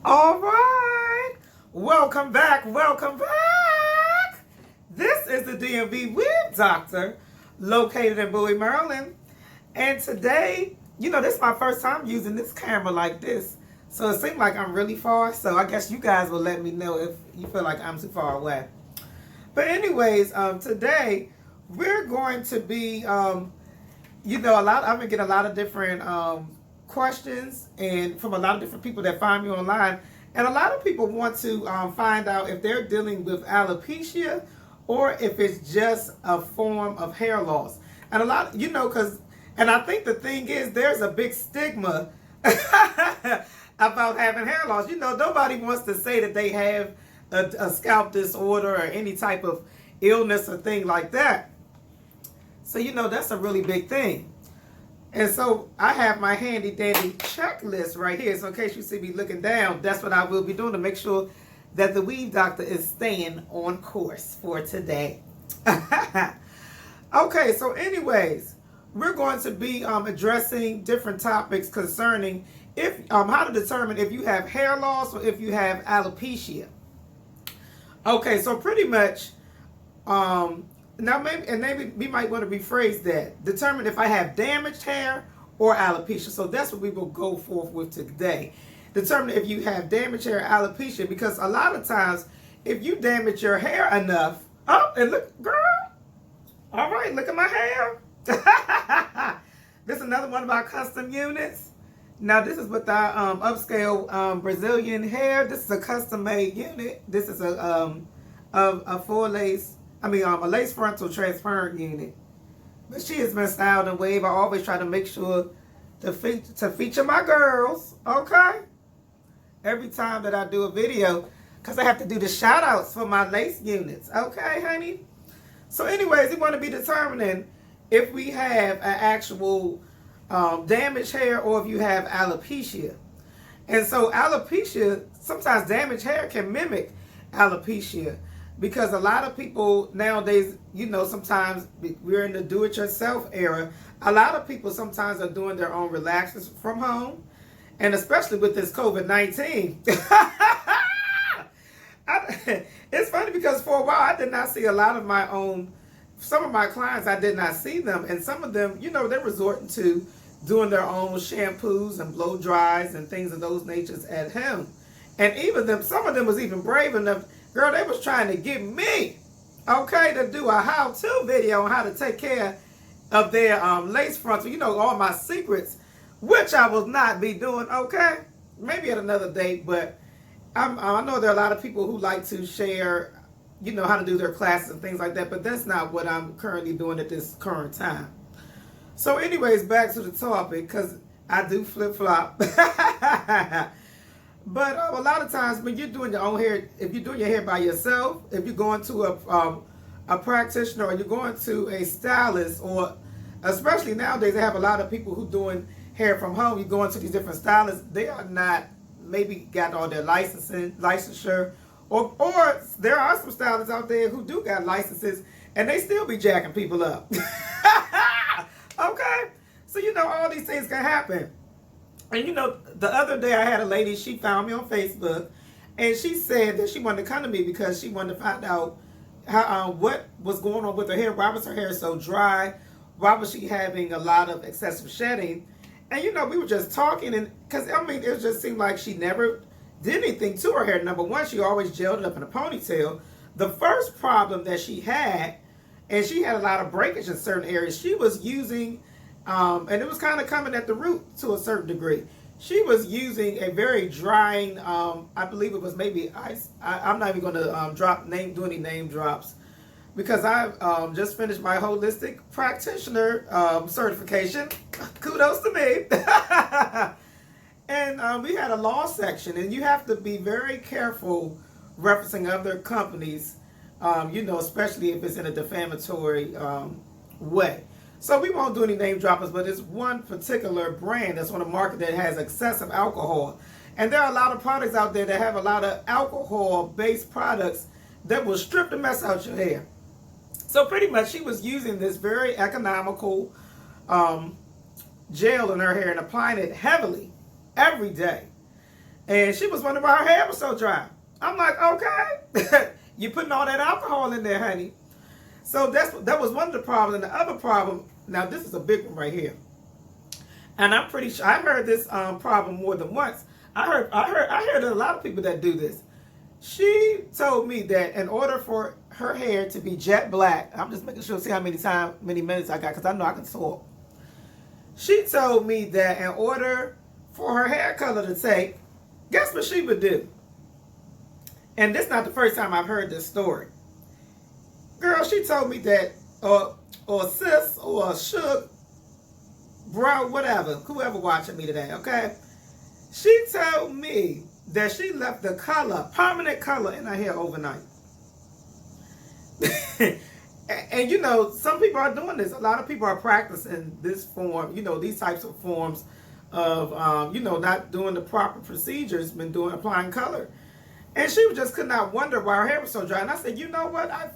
All right. Welcome back. Welcome back. This is the DMV Wig Doctor located in Bowie, Maryland. And today, this is my first time using this camera like this. So it seems like I'm really far. So I guess you guys will let me know if you feel like I'm too far away. But anyways, today we're going to be, I'm going to get a lot of different questions and from a lot of different people that find me online. And a lot of people want to find out if they're dealing with alopecia or if it's just a form of hair loss. And a lot, and I think the thing is there's a big stigma about having hair loss. Nobody wants to say that they have a scalp disorder or any type of illness or thing like that. So, that's a really big thing. And so I have my handy dandy checklist right here. So in case you see me looking down, that's what I will be doing to make sure that the Weave Doctor is staying on course for today. Okay, so anyways, we're going to be addressing different topics concerning how to determine if you have hair loss or if you have alopecia. Okay, so pretty much, now maybe we might want to rephrase that. Determine if I have damaged hair or alopecia. So that's what we will go forth with today. Determine if you have damaged hair or alopecia, because a lot of times if you damage your hair enough, and look, girl, all right, look at my hair. This is another one of our custom units. Now this is with our upscale Brazilian hair. This is a custom made unit. This is a full lace. a lace frontal transparent unit. But she has been styled and waved. I always try to make sure to feature my girls, okay? Every time that I do a video, because I have to do the shout outs for my lace units, okay, honey? So anyways, we want to be determining if we have an actual damaged hair or if you have alopecia. And so alopecia, sometimes damaged hair can mimic alopecia. Because a lot of people nowadays, sometimes we're in the do-it-yourself era. A lot of people sometimes are doing their own relaxers from home. And especially with this COVID-19. It's funny because for a while I did not see a lot of some of my clients, I did not see them. And some of them, they're resorting to doing their own shampoos and blow dries and things of those natures at home. And even some of them was even brave enough. Girl, they was trying to get me, okay, to do a how-to video on how to take care of their lace frontal, all my secrets, which I will not be doing, okay? Maybe at another date, but I know there are a lot of people who like to share, how to do their classes and things like that, but that's not what I'm currently doing at this current time. So anyways, back to the topic, because I do flip-flop. But a lot of times when you're doing your own hair, if you're doing your hair by yourself, if you're going to a practitioner or you're going to a stylist, or especially nowadays they have a lot of people who doing hair from home. You go into these different stylists, they are not maybe got all their licensure, or there are some stylists out there who do got licenses and they still be jacking people up. Okay, so all these things can happen. And the other day I had a lady, she found me on Facebook, and she said that she wanted to come to me because she wanted to find out how what was going on with her hair. Why was her hair so dry? Why was she having a lot of excessive shedding? And we were just talking, and because it just seemed like she never did anything to her hair. Number one, she always gelled it up in a ponytail. The first problem that she had, and she had a lot of breakage in certain areas, she was using, and it was kind of coming at the root to a certain degree. She was using a very drying, I believe it was maybe ice. I'm not even going to do any name drops, because I just finished my holistic practitioner certification. Kudos to me. And we had a law section, and you have to be very careful referencing other companies, especially if it's in a defamatory way. So we won't do any name droppers, but it's one particular brand that's on the market that has excessive alcohol. And there are a lot of products out there that have a lot of alcohol-based products that will strip the mess out your hair. So pretty much she was using this very economical gel in her hair and applying it heavily every day. And she was wondering why her hair was so dry. I'm like, okay, you putting all that alcohol in there, honey. So that was one of the problems. And the other problem, now this is a big one right here. And I'm pretty sure I heard this problem more than once. I heard a lot of people that do this. She told me that in order for her hair to be jet black, I'm just making sure, see how many minutes I got, because I know I can talk. She told me that in order for her hair color to take, guess what she would do? And this is not the first time I've heard this story. Girl, she told me that, or sis, or Suge, bro, whatever, whoever watching me today, okay? She told me that she left the color, permanent color in her hair overnight. and you know, some people are doing this. A lot of people are practicing this form, you know, these types of forms of, you know, not doing the proper procedures, been applying color. And she just could not wonder why her hair was so dry. And I said, you know what, I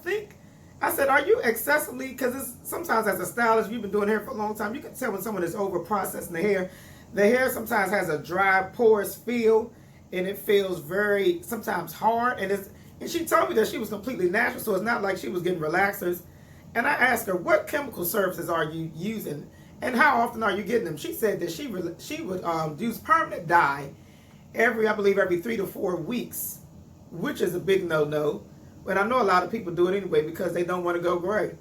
said, are you excessively, because sometimes as a stylist, you've been doing hair for a long time, you can tell when someone is over processing the hair. The hair sometimes has a dry, porous feel, and it feels very, sometimes hard. And she told me that she was completely natural, so it's not like she was getting relaxers. And I asked her, what chemical services are you using, and how often are you getting them? She said that she would use permanent dye I believe every 3 to 4 weeks, which is a big no-no. And I know a lot of people do it anyway because they don't want to go gray.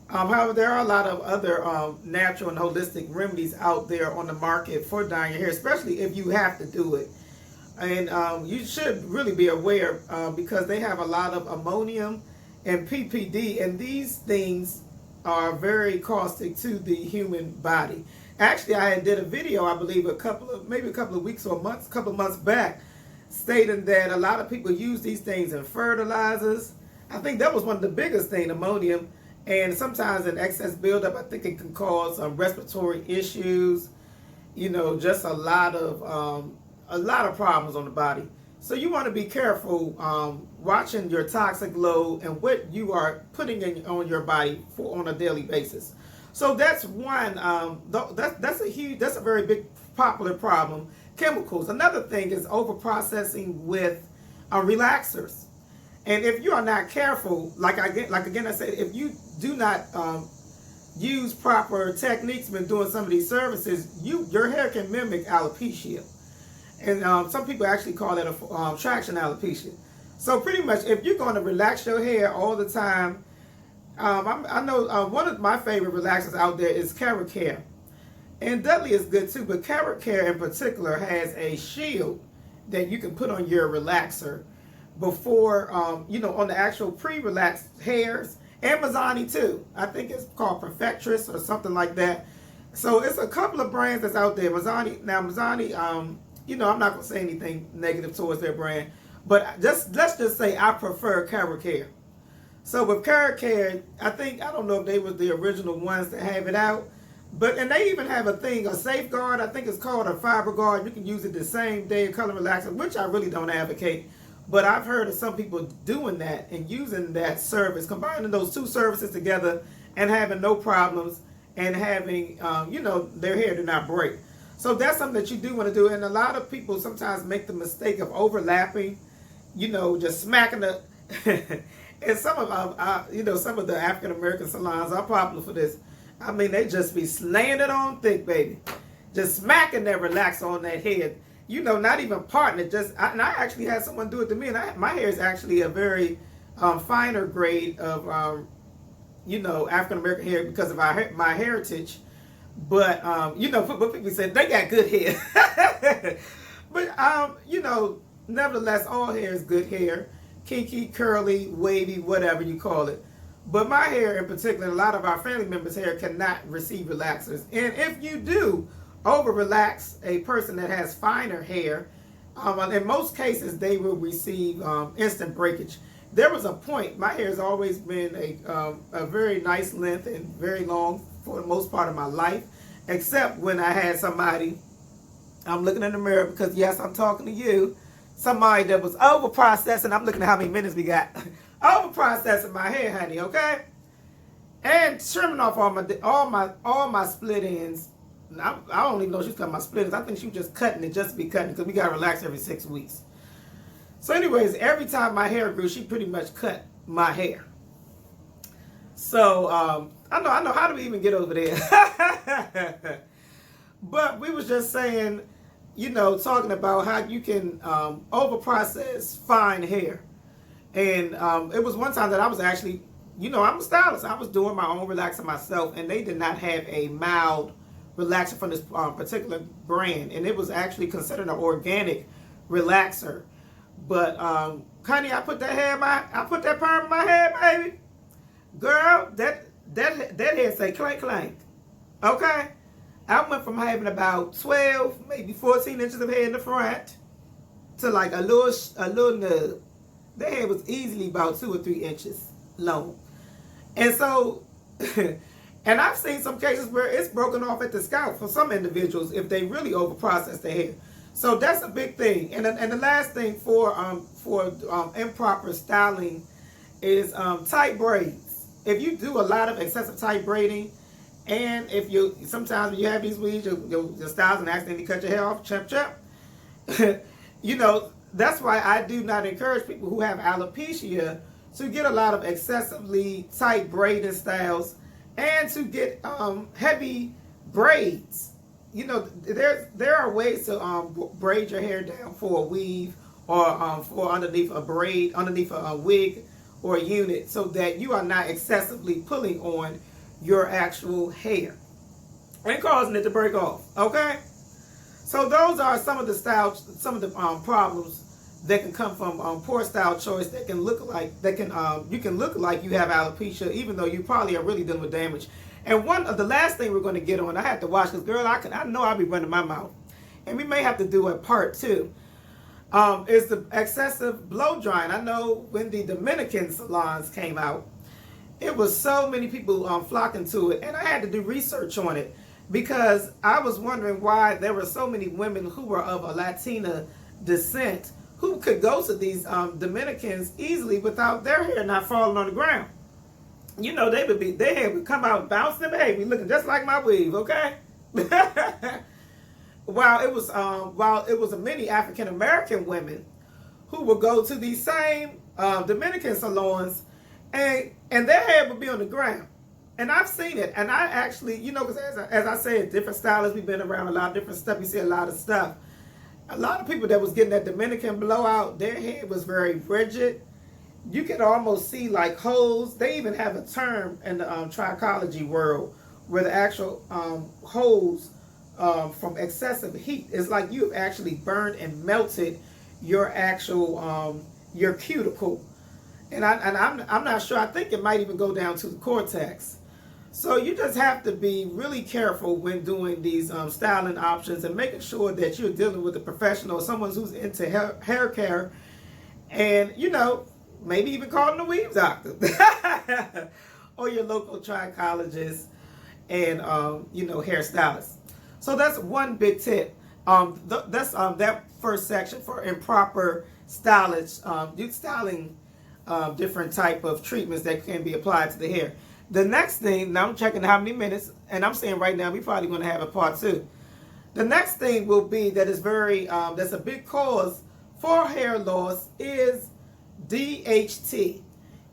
However, there are a lot of other natural and holistic remedies out there on the market for dyeing your hair, especially if you have to do it. And you should really be aware because they have a lot of ammonium and PPD, and these things are very caustic to the human body. Actually, I did a video, I believe, maybe a couple of weeks or months, couple of months back, stating that a lot of people use these things in fertilizers. I think that was one of the biggest things, ammonium. And sometimes an excess buildup, I think it can cause respiratory issues. You know, just a lot of problems on the body. So you want to be careful watching your toxic load and what you are putting on your body on a daily basis. So that's one. That's a very big popular problem. Chemicals. Another thing is overprocessing with relaxers. And if you are not careful, like again I said, if you do not use proper techniques when doing some of these services, your hair can mimic alopecia. And some people actually call it a traction alopecia. So pretty much, if you're going to relax your hair all the time, I know one of my favorite relaxers out there is Carrot Care. And Dudley is good too, but Carrot Care in particular has a shield that you can put on your relaxer before, you know, on the actual pre-relaxed hairs. And Mizani too. I think it's called Perfectress or something like that. So it's a couple of brands that's out there. Mizani, you know, I'm not going to say anything negative towards their brand, but let's just say I prefer Carrot Care. So with Carrot Care, I don't know if they were the original ones to have it out, and they even have a Safeguard. I think it's called a Fiber Guard. You can use it the same day, color relaxer, which I really don't advocate. But I've heard of some people doing that and using that service, combining those two services together and having no problems and having, you know, their hair do not break. So that's something that you do want to do. And a lot of people sometimes make the mistake of overlapping, you know, just smacking the... and some of you know, some of the African American salons are popular for this. I mean, they just be slaying it on thick, baby. Just smacking that relaxer on that head. You know, not even parting it. And I actually had someone do it to me. And my hair is actually a very finer grade of, you know, African American hair because of my heritage. But, you know, what people say, they got good hair. But, you know, nevertheless, all hair is good hair. Kinky, curly, wavy, whatever you call it. But my hair in particular, a lot of our family members' hair cannot receive relaxers. And if you do over-relax a person that has finer hair, in most cases, they will receive instant breakage. There was a point, my hair has always been a very nice length and very long for the most part of my life, except when I had somebody, I'm looking in the mirror because yes, I'm talking to you, somebody that was over processing. I'm looking at how many minutes we got. Over processing my hair, honey, okay? And trimming off all my split ends I don't even know she's talking about splitters. I think she was just cutting it just to be cutting because we got to relax every 6 weeks. So anyways, every time my hair grew, she pretty much cut my hair. So I know. How do we even get over there? But we was just saying, talking about how you can over process fine hair. And it was one time that I was actually, I'm a stylist. I was doing my own relaxer myself, and they did not have a mild relaxer from this particular brand, and it was actually considered an organic relaxer. But honey, I put that perm in my hair, baby. Girl, that head say clank clank. Okay, I went from having about 12, maybe 14 inches of hair in the front to like a little nub. That hair was easily about 2 or 3 inches long, and so. And I've seen some cases where it's broken off at the scalp for some individuals if they really overprocess their hair. So that's a big thing. And the last thing for improper styling is tight braids. If you do a lot of excessive tight braiding, and if sometimes when you have these weeds, your styles and accidentally cut your hair off, chop. That's why I do not encourage people who have alopecia to get a lot of excessively tight braiding styles and to get heavy braids. There are ways to braid your hair down for a weave or for underneath a braid, underneath a wig or a unit, so that you are not excessively pulling on your actual hair and causing it to break off. Okay, so those are some of the problems that can come from poor style choice. That can look like you can look like you have alopecia, even though you probably are really dealing with damage. And one of the last thing we're going to get on, I had to watch this, girl. I know I'll be running my mouth, and we may have to do a part 2. Is the excessive blow drying. I know when the Dominican salons came out, it was so many people flocking to it, and I had to do research on it because I was wondering why there were so many women who were of a Latina descent who could go to these Dominicans easily without their hair not falling on the ground. Their hair would come out bouncing, but hey, we looking just like my weave, okay? While it was many African American women who would go to these same Dominican salons, and their hair would be on the ground. And I've seen it, and I actually, because as I said, different stylists, we've been around a lot of different stuff. We see a lot of stuff. A lot of people that was getting that Dominican blowout, their hair was very rigid. You could almost see like holes. They even have a term in the trichology world where the actual holes from excessive heat is like you've actually burned and melted your actual your cuticle. And I'm not sure. I think it might even go down to the cortex. So you just have to be really careful when doing these styling options and making sure that you're dealing with a professional, someone who's into hair care, and maybe even calling a weave doctor or your local trichologist and hairstylist. So that's one big tip. That's that first section for improper styling different type of treatments that can be applied to the hair. The next thing, now I'm checking how many minutes, and I'm saying right now we're probably going to have a part 2. The next thing will be that is that's a big cause for hair loss is DHT.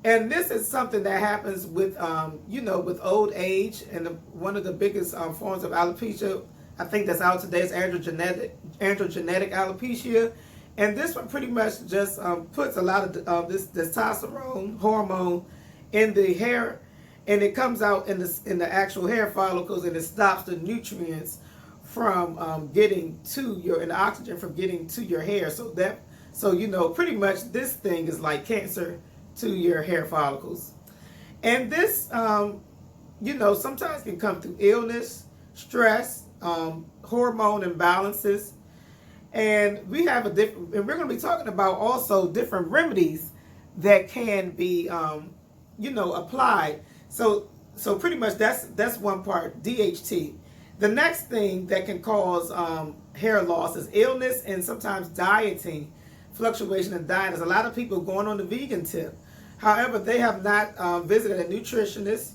And this is something that happens with, with old age, and one of the biggest forms of alopecia, I think that's out today, is androgenetic alopecia. And this one pretty much just puts a lot of this testosterone hormone in the hair, and it comes out in the actual hair follicles, and it stops the nutrients from getting to and the oxygen from getting to your hair. So pretty much this thing is like cancer to your hair follicles. And this, sometimes can come through illness, stress, hormone imbalances. And we have and we're going to be talking about also different remedies that can be, applied. So pretty much that's one part, DHT. The next thing that can cause hair loss is illness and sometimes dieting, fluctuation in diet. There's a lot of people going on the vegan tip. However, they have not visited a nutritionist,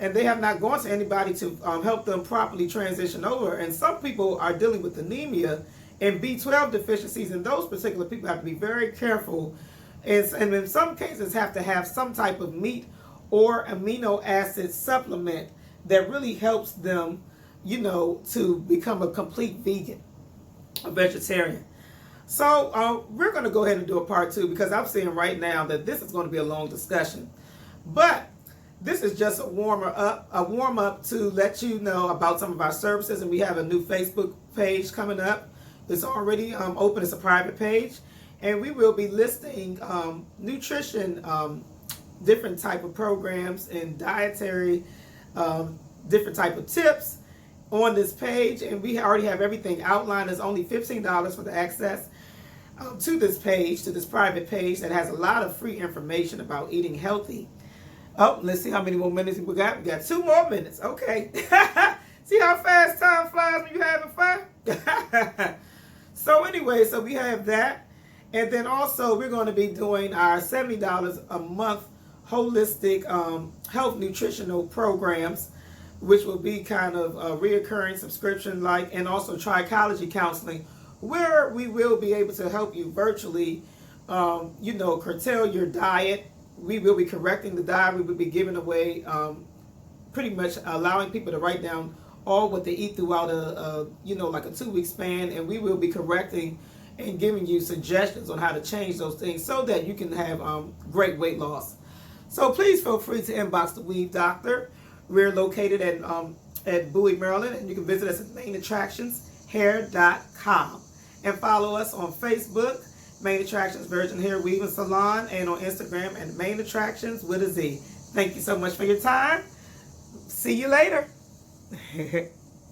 and they have not gone to anybody to help them properly transition over. And some people are dealing with anemia and B12 deficiencies, and those particular people have to be very careful, and in some cases have to have some type of meat or amino acid supplement that really helps them, to become a complete vegan, a vegetarian. So we're going to go ahead and do a part 2, because I'm seeing right now that this is going to be a long discussion. But this is just a warm up to let you know about some of our services, and we have a new Facebook page coming up. It's already open. It's a private page, and we will be listing nutrition, different type of programs and dietary, different type of tips on this page. And we already have everything outlined. It's only $15 for the access to this page, to this private page that has a lot of free information about eating healthy. Oh, let's see how many more minutes we got. We got 2 more minutes. Okay. See how fast time flies when you're having fun? So anyway, so we have that. And then also we're going to be doing our $70 a month holistic health nutritional programs, which will be kind of a reoccurring subscription like, and also Trichology counseling, where we will be able to help you virtually, curtail your diet. We will be correcting the diet. We will be giving away, pretty much allowing people to write down all what they eat throughout like a 2-week span, and we will be correcting and giving you suggestions on how to change those things so that you can have great weight loss. So please feel free to inbox the Weave Doctor. We're located at Bowie, Maryland, and you can visit us at mainattractionshair.com and follow us on Facebook, Main Attractions Virgin Hair Weaving Salon, and on Instagram at Main Attractions with a Z. Thank you so much for your time. See you later.